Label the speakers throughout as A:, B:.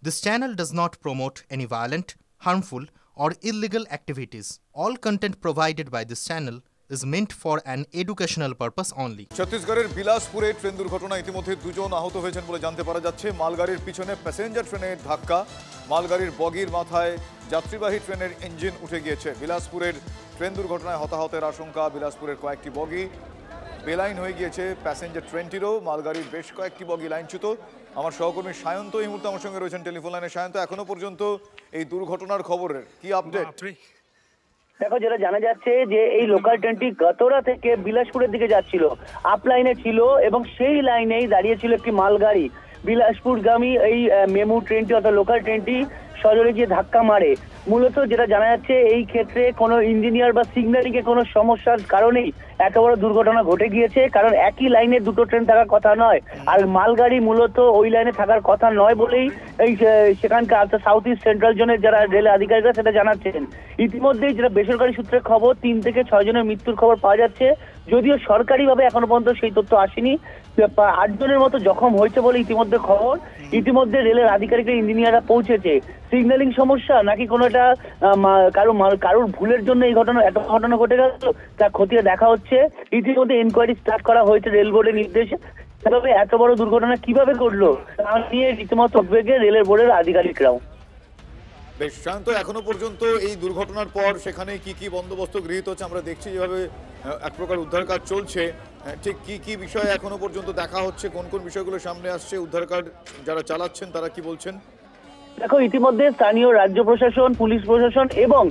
A: This channel does not promote any violent, harmful, or illegal activities. All content provided by this channel is meant for an educational purpose only.
B: ছত্তিশগড়ের বিলাসপুরে train দুর্ঘটনা ইতিমধ্যে দুজন আহত হয়েছেন বলে জানতে পারা যাচ্ছে। মালগাড়ির পিছনে প্যাসেঞ্জার ট্রেনের ধাক্কা, মালগাড়ির বগির মাথায় যাত্রীবাহী ট্রেনের ইঞ্জিন উঠে গিয়েছে। বিলাসপুরের ট্রেন দুর্ঘটনায় হতাহতের আশঙ্কা। বিলাসপুরের কয়েকটি বগি বেলাইন হয়ে গিয়েছে, প্যাসেঞ্জার ট্রেনটিরও। মালগাড়ির বেশ কয়েকটি বগি লাইনচ্যুত। আমার সহকর্মী সায়ন্ত এই মুহূর্তে আমার সঙ্গে রয়েছেন টেলিফোন লাইনে। সায়ন্ত, এখনো পর্যন্ত এই দুর্ঘটনার খবরের কি আপডেট?
C: দেখো, যেটা জানা যাচ্ছে যে এই লোকাল ট্রেনটি গতরা থেকে বিলাসপুরের দিকে যাচ্ছিল, আপ লাইনে ছিল এবং সেই লাইনেই দাঁড়িয়েছিল একটি মালগাড়ি। বিলাসপুরগামী এই মেমু ট্রেনটি অর্থাৎ লোকাল ট্রেনটি সজোরে গিয়ে ধাক্কা মারে। মূলত যেটা জানা যাচ্ছে এই ক্ষেত্রে কোনো ইঞ্জিনিয়ার বা সিগন্যালিং এ কোনো সমস্যার কারণেই এত বড় দুর্ঘটনা ঘটে গিয়েছে। কারণ একই লাইনে দুটো ট্রেন থাকার কথা নয়, আর মালগাড়ি মূলত ওই লাইনে থাকার কথা নয় বলেই এই সেখানকার সাউথ ইস্ট সেন্ট্রাল জোনের যারা রেল আধিকারিকরা সেটা জানাচ্ছেন। ইতিমধ্যেই যেটা বেসরকারি সূত্রের খবর, 3 থেকে 6 জনের মৃত্যুর খবর পাওয়া যাচ্ছে, যদিও সরকারিভাবে এখনো পর্যন্ত সেই তথ্য আসেনি। 8 জনের মতো জখম হয়েছে বলে ইতিমধ্যে খবর। ইতিমধ্যে রেলের আধিকারিকরা, ইঞ্জিনিয়াররা পৌঁছেছে। সিগন্যালিং সমস্যা নাকি কোনো একটা কারোর ভুলের জন্য এই এত ঘটনা ঘটে গেল তা খতিয়ে দেখা হচ্ছে। ইতিমধ্যে এনকোয়ারি স্টার্ট করা হয়েছে রেল বোর্ডের নির্দেশে। তবে এত বড় দুর্ঘটনা কিভাবে ঘটলো তা নিয়ে রীতিমতো উদ্বেগে রেলের বোর্ডের আধিকারিকরাও।
B: বেশ শান্ত, এখনো পর্যন্ত এই দুর্ঘটনার পর সেখানে কি কি বন্দোবস্ত গৃহীত হচ্ছে? আমরা দেখছি যেভাবে এক প্রকার উদ্ধার কাজ চলছে, ঠিক কি কি বিষয় এখনো পর্যন্ত দেখা হচ্ছে, কোন কোন বিষয়গুলো সামনে আসছে, উদ্ধার কাজ যারা চালাচ্ছেন তারা কি বলছেন?
C: দেখো, ইতিমধ্যে স্থানীয় রাজ্য প্রশাসন, পুলিশ প্রশাসন এবং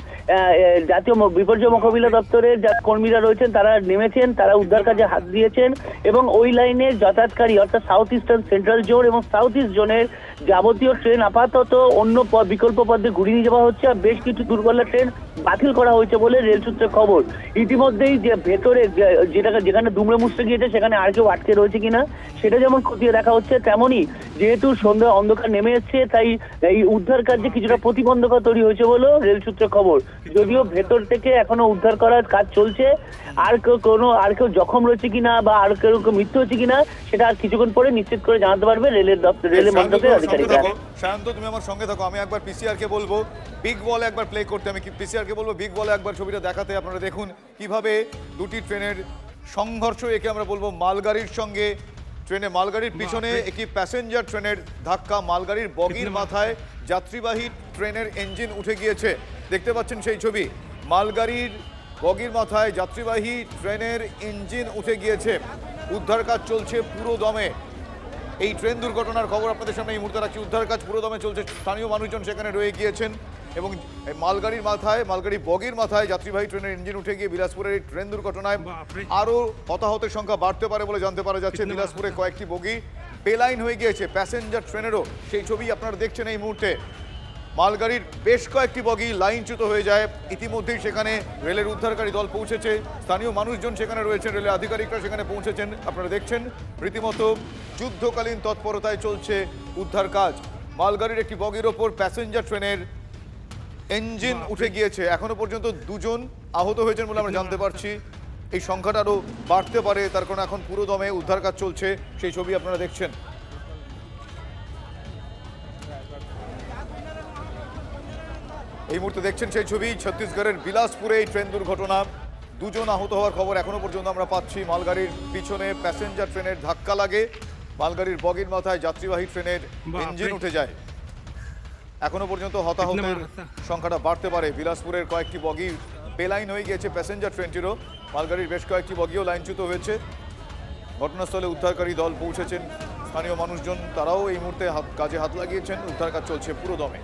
C: জাতীয় বিপর্যয় মোকাবিলা দপ্তরের যা কর্মীরা রয়েছেন তারা নেমেছেন, তারা উদ্ধার কাজে হাত দিয়েছেন এবং ওই লাইনের যাতায়াতকারী অর্থাৎ সাউথ ইস্টার্ন সেন্ট্রাল জোন এবং সাউথ ইস্ট জোনের যাবতীয় ট্রেন আপাতত অন্য বিকল্প পথে ঘুরিয়ে নিয়ে যাওয়া হচ্ছে। আর বেশ কিছু দূরপাল্লার ট্রেন বাতিল করা হয়েছে বলে রেল সূত্রে খবর। ইতিমধ্যেই যে ভেতরে যেখানে দুমড়ে মুচড়ে গিয়েছে সেখানে আর কেউ আটকে রয়েছে কিনা সেটা যেমন খতিয়ে দেখা হচ্ছে, তেমনই যেহেতু সন্ধ্যা অন্ধকার নেমে এসছে তাই এই উদ্ধার কার্যে কিছুটা প্রতিবন্ধকতা তৈরি হয়েছে বলেও রেল সূত্রে খবর। যদিও ভেতর থেকে এখনো উদ্ধার করার কাজ চলছে। আর কেউ জখম রয়েছে কিনা বা আর কেউ মৃত্যু হচ্ছে কিনা সেটা আর কিছুক্ষণ পরে নিশ্চিত করে জানাতে পারবে রেলের মন্ত্রকের আধিকারিকরা।
B: শান্ত, তুমি আমার সঙ্গে থাকো। আমি একবার পিসিআর কে বলবো বিগ বলে একবার প্লে করতে। আমি পিসিআর কে বলবো বিগ বলে একবার ছবিটা দেখাতে। আপনারা দেখুন কিভাবে দুটি ট্রেনের সংঘর্ষ, একে আমরা বলবো মালগাড়ির সঙ্গে মালগাড়ির পিছনে একটি প্যাসেঞ্জার ট্রেনের ধাক্কা, মালগাড়ির বগির মাথায় যাত্রীবাহী ট্রেনের ইঞ্জিন উঠে গিয়েছে। দেখতে পাচ্ছেন সেই ছবি, মালগাড়ির বগির মাথায় যাত্রীবাহী ট্রেনের ইঞ্জিন উঠে গিয়েছে। উদ্ধার কাজ চলছে পুরো দমে। এই ট্রেন দুর্ঘটনার খবর আপনাদের সামনে এই মুহূর্তে রাখছি। উদ্ধার কাজ পুরো দমে চলছে। স্থানীয় মানুষজন সেখানে রয়ে গিয়েছেন এবং মালগাড়ির বগির মাথায় যাত্রীবাহী ট্রেনের ইঞ্জিন উঠে গিয়ে বিলাসপুরের এই ট্রেন দুর্ঘটনায় আরও হতাহতের সংখ্যা বাড়তে পারে বলে জানতে পারা যাচ্ছে। বিলাসপুরে কয়েকটি বগি বেলাইন হয়ে গিয়েছে, প্যাসেঞ্জার ট্রেনেরও সেই ছবি আপনারা দেখছেন এই মুহূর্তে। মালগাড়ির বেশ কয়েকটি বগি লাইনচ্যুত হয়ে যায়। ইতিমধ্যেই সেখানে রেলের উদ্ধারকারী দল পৌঁছেছে, স্থানীয় মানুষজন সেখানে রয়েছেন, রেলের আধিকারিকরা সেখানে পৌঁছেছেন। আপনারা দেখছেন রীতিমতো যুদ্ধকালীন তৎপরতায় চলছে উদ্ধার কাজ। মালগাড়ির একটি বগির ওপর প্যাসেঞ্জার ট্রেনের ইঞ্জিন উঠে গিয়েছে। এখনো পর্যন্ত 2 জন আহত হয়েছেন বলে আমরা জানতে পারছি। এই সংখ্যাটা আরও বাড়তে পারে, তার কারণ এখন পুরো দমে উদ্ধার কাজ চলছে। সেই ছবি আপনারা দেখছেন। এই মুহূর্তে দেখছেন সেই ছবি ছত্তিশগড়ের বিলাসপুরে এই ট্রেন দুর্ঘটনা। 2 জন আহত হওয়ার খবর এখনো পর্যন্ত আমরা পাচ্ছি। মালগাড়ির পিছনে প্যাসেঞ্জার ট্রেনের ধাক্কা লাগে, মালগাড়ির বগির মাথায় যাত্রীবাহী ট্রেনের ইঞ্জিন উঠে যায়। এখনো পর্যন্ত হতাহতের সংখ্যাটা বাড়তে পারে। বিলাসপুরের কয়েকটি বগি বেলাইন হয়ে গিয়েছে, প্যাসেঞ্জার ট্রেনটিরও। মালগাড়ির বেশ কয়েকটি বগিও লাইনচ্যুত হয়েছে। ঘটনাস্থলে উদ্ধারকারী দল পৌঁছেছেন, স্থানীয় মানুষজন তারাও এই মুহূর্তে কাজে হাত লাগিয়েছেন। উদ্ধার কাজ চলছে পুরো দমে।